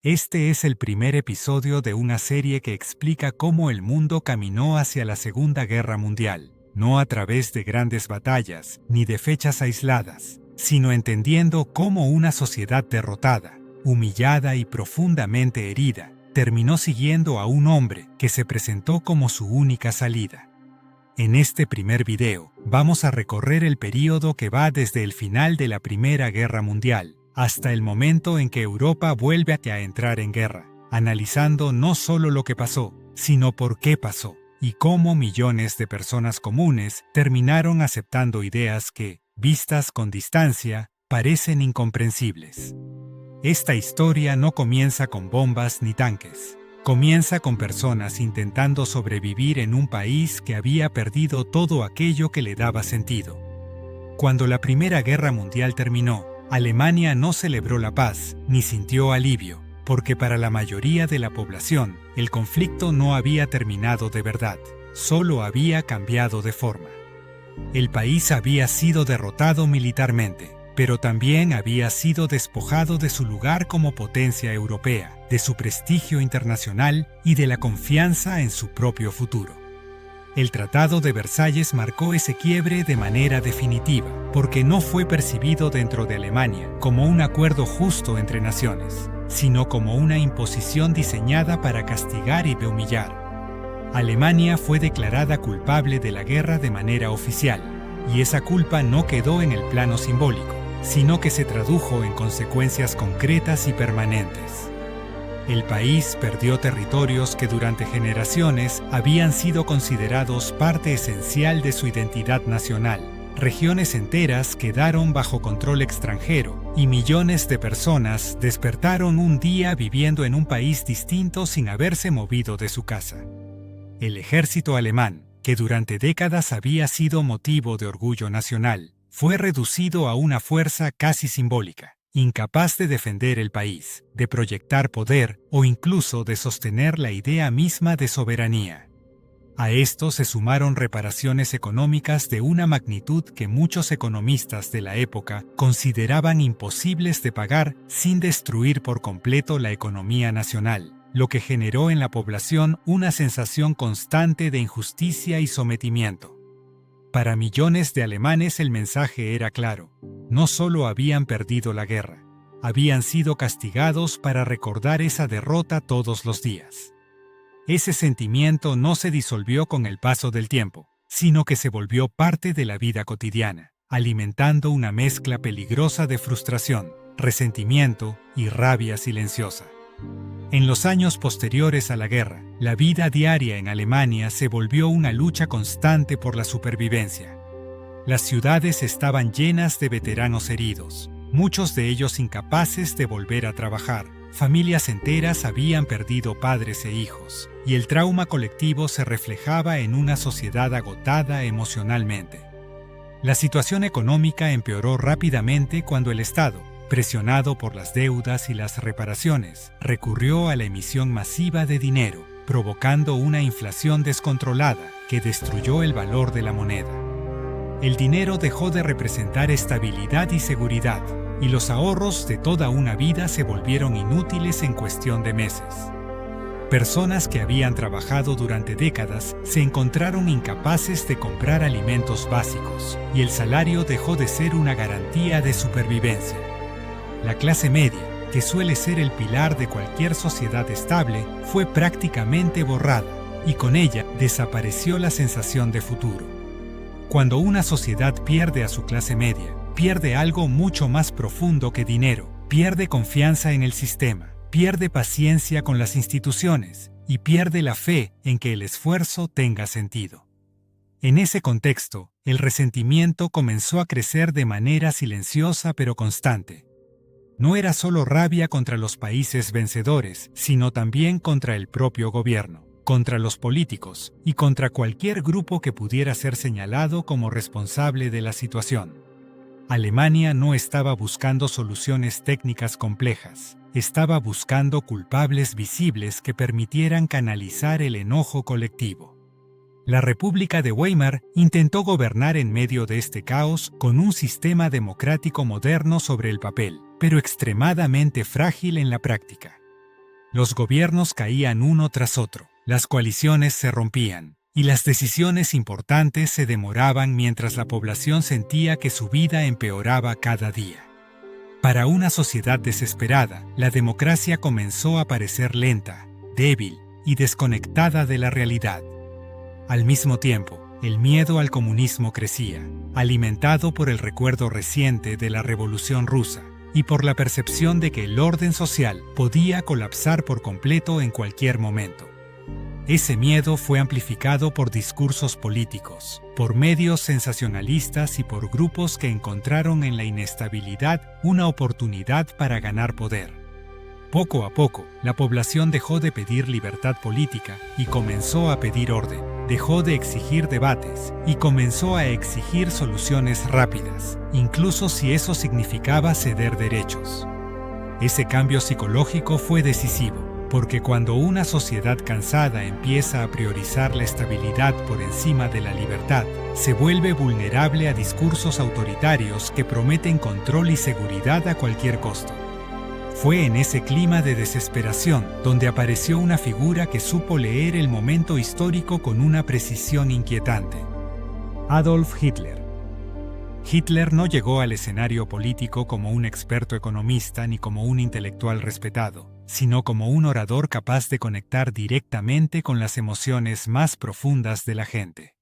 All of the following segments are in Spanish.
Este es el primer episodio de una serie que explica cómo el mundo caminó hacia la Segunda Guerra Mundial, no a través de grandes batallas ni de fechas aisladas, sino entendiendo cómo una sociedad derrotada, humillada y profundamente herida, terminó siguiendo a un hombre que se presentó como su única salida. En este primer video, vamos a recorrer el período que va desde el final de la Primera Guerra Mundial hasta el momento en que Europa vuelve a entrar en guerra, analizando no solo lo que pasó, sino por qué pasó, y cómo millones de personas comunes terminaron aceptando ideas que, vistas con distancia, parecen incomprensibles. Esta historia no comienza con bombas ni tanques. Comienza con personas intentando sobrevivir en un país que había perdido todo aquello que le daba sentido. Cuando la Primera Guerra Mundial terminó, Alemania no celebró la paz, ni sintió alivio, porque para la mayoría de la población, el conflicto no había terminado de verdad, solo había cambiado de forma. El país había sido derrotado militarmente, pero también había sido despojado de su lugar como potencia europea, de su prestigio internacional y de la confianza en su propio futuro. El Tratado de Versalles marcó ese quiebre de manera definitiva, porque no fue percibido dentro de Alemania como un acuerdo justo entre naciones, sino como una imposición diseñada para castigar y humillar. Alemania fue declarada culpable de la guerra de manera oficial, y esa culpa no quedó en el plano simbólico, sino que se tradujo en consecuencias concretas y permanentes. El país perdió territorios que durante generaciones habían sido considerados parte esencial de su identidad nacional. Regiones enteras quedaron bajo control extranjero y millones de personas despertaron un día viviendo en un país distinto sin haberse movido de su casa. El ejército alemán, que durante décadas había sido motivo de orgullo nacional, fue reducido a una fuerza casi simbólica, incapaz de defender el país, de proyectar poder o incluso de sostener la idea misma de soberanía. A esto se sumaron reparaciones económicas de una magnitud que muchos economistas de la época consideraban imposibles de pagar sin destruir por completo la economía nacional, lo que generó en la población una sensación constante de injusticia y sometimiento. Para millones de alemanes el mensaje era claro: no solo habían perdido la guerra, habían sido castigados para recordar esa derrota todos los días. Ese sentimiento no se disolvió con el paso del tiempo, sino que se volvió parte de la vida cotidiana, alimentando una mezcla peligrosa de frustración, resentimiento y rabia silenciosa. En los años posteriores a la guerra, la vida diaria en Alemania se volvió una lucha constante por la supervivencia. Las ciudades estaban llenas de veteranos heridos, muchos de ellos incapaces de volver a trabajar. Familias enteras habían perdido padres e hijos, y el trauma colectivo se reflejaba en una sociedad agotada emocionalmente. La situación económica empeoró rápidamente cuando el Estado, presionado por las deudas y las reparaciones, recurrió a la emisión masiva de dinero, provocando una inflación descontrolada que destruyó el valor de la moneda. El dinero dejó de representar estabilidad y seguridad, y los ahorros de toda una vida se volvieron inútiles en cuestión de meses. Personas que habían trabajado durante décadas se encontraron incapaces de comprar alimentos básicos, y el salario dejó de ser una garantía de supervivencia. La clase media, que suele ser el pilar de cualquier sociedad estable, fue prácticamente borrada, y con ella desapareció la sensación de futuro. Cuando una sociedad pierde a su clase media, pierde algo mucho más profundo que dinero, pierde confianza en el sistema, pierde paciencia con las instituciones y pierde la fe en que el esfuerzo tenga sentido. En ese contexto, el resentimiento comenzó a crecer de manera silenciosa pero constante. No era solo rabia contra los países vencedores, sino también contra el propio gobierno, contra los políticos y contra cualquier grupo que pudiera ser señalado como responsable de la situación. Alemania no estaba buscando soluciones técnicas complejas, estaba buscando culpables visibles que permitieran canalizar el enojo colectivo. La República de Weimar intentó gobernar en medio de este caos con un sistema democrático moderno sobre el papel, pero extremadamente frágil en la práctica. Los gobiernos caían uno tras otro, las coaliciones se rompían, y las decisiones importantes se demoraban mientras la población sentía que su vida empeoraba cada día. Para una sociedad desesperada, la democracia comenzó a parecer lenta, débil y desconectada de la realidad. Al mismo tiempo, el miedo al comunismo crecía, alimentado por el recuerdo reciente de la Revolución Rusa y por la percepción de que el orden social podía colapsar por completo en cualquier momento. Ese miedo fue amplificado por discursos políticos, por medios sensacionalistas y por grupos que encontraron en la inestabilidad una oportunidad para ganar poder. Poco a poco, la población dejó de pedir libertad política y comenzó a pedir orden. Dejó de exigir debates y comenzó a exigir soluciones rápidas, incluso si eso significaba ceder derechos. Ese cambio psicológico fue decisivo, porque cuando una sociedad cansada empieza a priorizar la estabilidad por encima de la libertad, se vuelve vulnerable a discursos autoritarios que prometen control y seguridad a cualquier costo. Fue en ese clima de desesperación donde apareció una figura que supo leer el momento histórico con una precisión inquietante: Adolf Hitler. Hitler no llegó al escenario político como un experto economista ni como un intelectual respetado, sino como un orador capaz de conectar directamente con las emociones más profundas de la gente.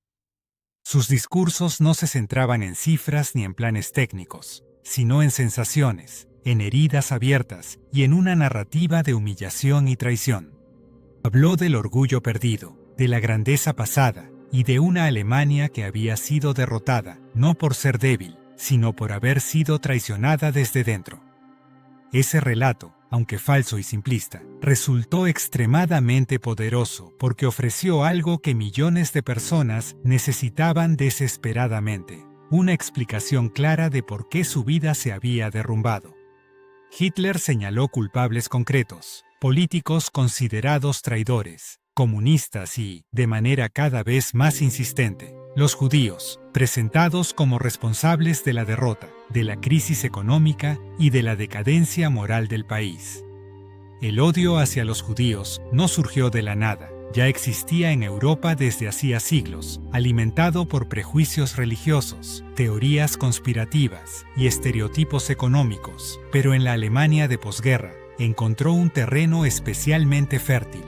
Sus discursos no se centraban en cifras ni en planes técnicos, sino en sensaciones, en heridas abiertas y en una narrativa de humillación y traición. Habló del orgullo perdido, de la grandeza pasada y de una Alemania que había sido derrotada, no por ser débil, sino por haber sido traicionada desde dentro. Ese relato, aunque falso y simplista, resultó extremadamente poderoso porque ofreció algo que millones de personas necesitaban desesperadamente: una explicación clara de por qué su vida se había derrumbado. Hitler señaló culpables concretos, políticos considerados traidores, comunistas y, de manera cada vez más insistente, los judíos, presentados como responsables de la derrota, de la crisis económica y de la decadencia moral del país. El odio hacia los judíos no surgió de la nada, ya existía en Europa desde hacía siglos, alimentado por prejuicios religiosos, teorías conspirativas y estereotipos económicos, pero en la Alemania de posguerra encontró un terreno especialmente fértil.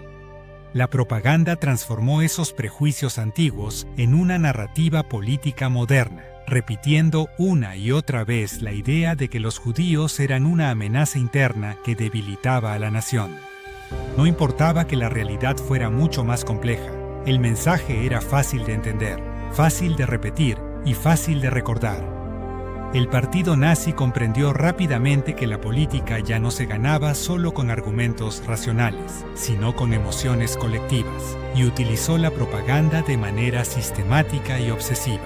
La propaganda transformó esos prejuicios antiguos en una narrativa política moderna, repitiendo una y otra vez la idea de que los judíos eran una amenaza interna que debilitaba a la nación. No importaba que la realidad fuera mucho más compleja, el mensaje era fácil de entender, fácil de repetir y fácil de recordar. El partido nazi comprendió rápidamente que la política ya no se ganaba solo con argumentos racionales, sino con emociones colectivas, y utilizó la propaganda de manera sistemática y obsesiva.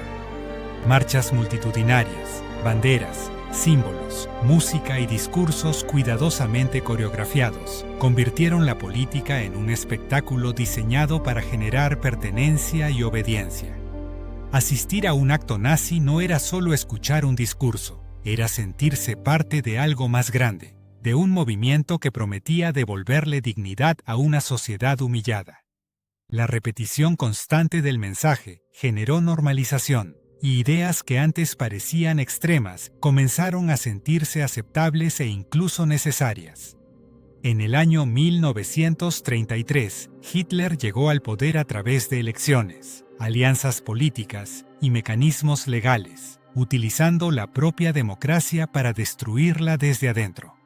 Marchas multitudinarias, banderas, símbolos, música y discursos cuidadosamente coreografiados convirtieron la política en un espectáculo diseñado para generar pertenencia y obediencia. Asistir a un acto nazi no era solo escuchar un discurso, era sentirse parte de algo más grande, de un movimiento que prometía devolverle dignidad a una sociedad humillada. La repetición constante del mensaje generó normalización, y ideas que antes parecían extremas comenzaron a sentirse aceptables e incluso necesarias. En el año 1933, Hitler llegó al poder a través de elecciones, alianzas políticas y mecanismos legales, utilizando la propia democracia para destruirla desde adentro.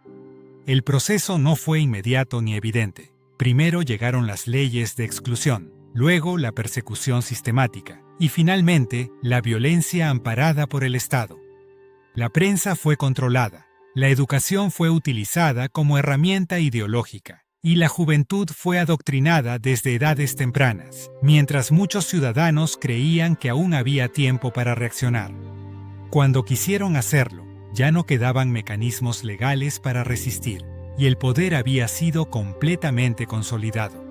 El proceso no fue inmediato ni evidente. Primero llegaron las leyes de exclusión, luego la persecución sistemática y finalmente la violencia amparada por el Estado. La prensa fue controlada, la educación fue utilizada como herramienta ideológica y la juventud fue adoctrinada desde edades tempranas, mientras muchos ciudadanos creían que aún había tiempo para reaccionar. Cuando quisieron hacerlo, ya no quedaban mecanismos legales para resistir, y el poder había sido completamente consolidado.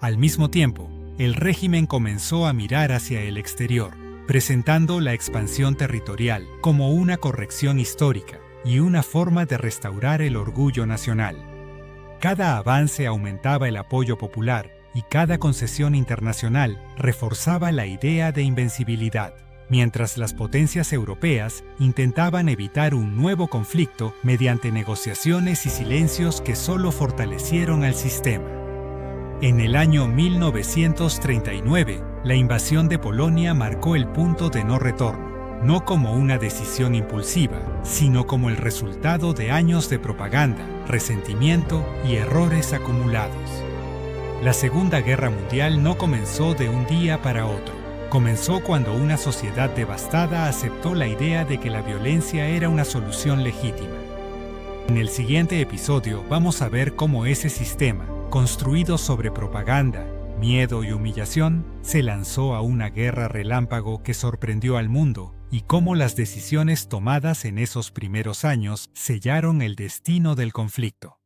Al mismo tiempo, el régimen comenzó a mirar hacia el exterior, presentando la expansión territorial como una corrección histórica y una forma de restaurar el orgullo nacional. Cada avance aumentaba el apoyo popular y cada concesión internacional reforzaba la idea de invencibilidad, mientras las potencias europeas intentaban evitar un nuevo conflicto mediante negociaciones y silencios que solo fortalecieron al sistema. En el año 1939, la invasión de Polonia marcó el punto de no retorno, no como una decisión impulsiva, sino como el resultado de años de propaganda, resentimiento y errores acumulados. La Segunda Guerra Mundial no comenzó de un día para otro. Comenzó cuando una sociedad devastada aceptó la idea de que la violencia era una solución legítima. En el siguiente episodio vamos a ver cómo ese sistema, construido sobre propaganda, miedo y humillación, se lanzó a una guerra relámpago que sorprendió al mundo y cómo las decisiones tomadas en esos primeros años sellaron el destino del conflicto.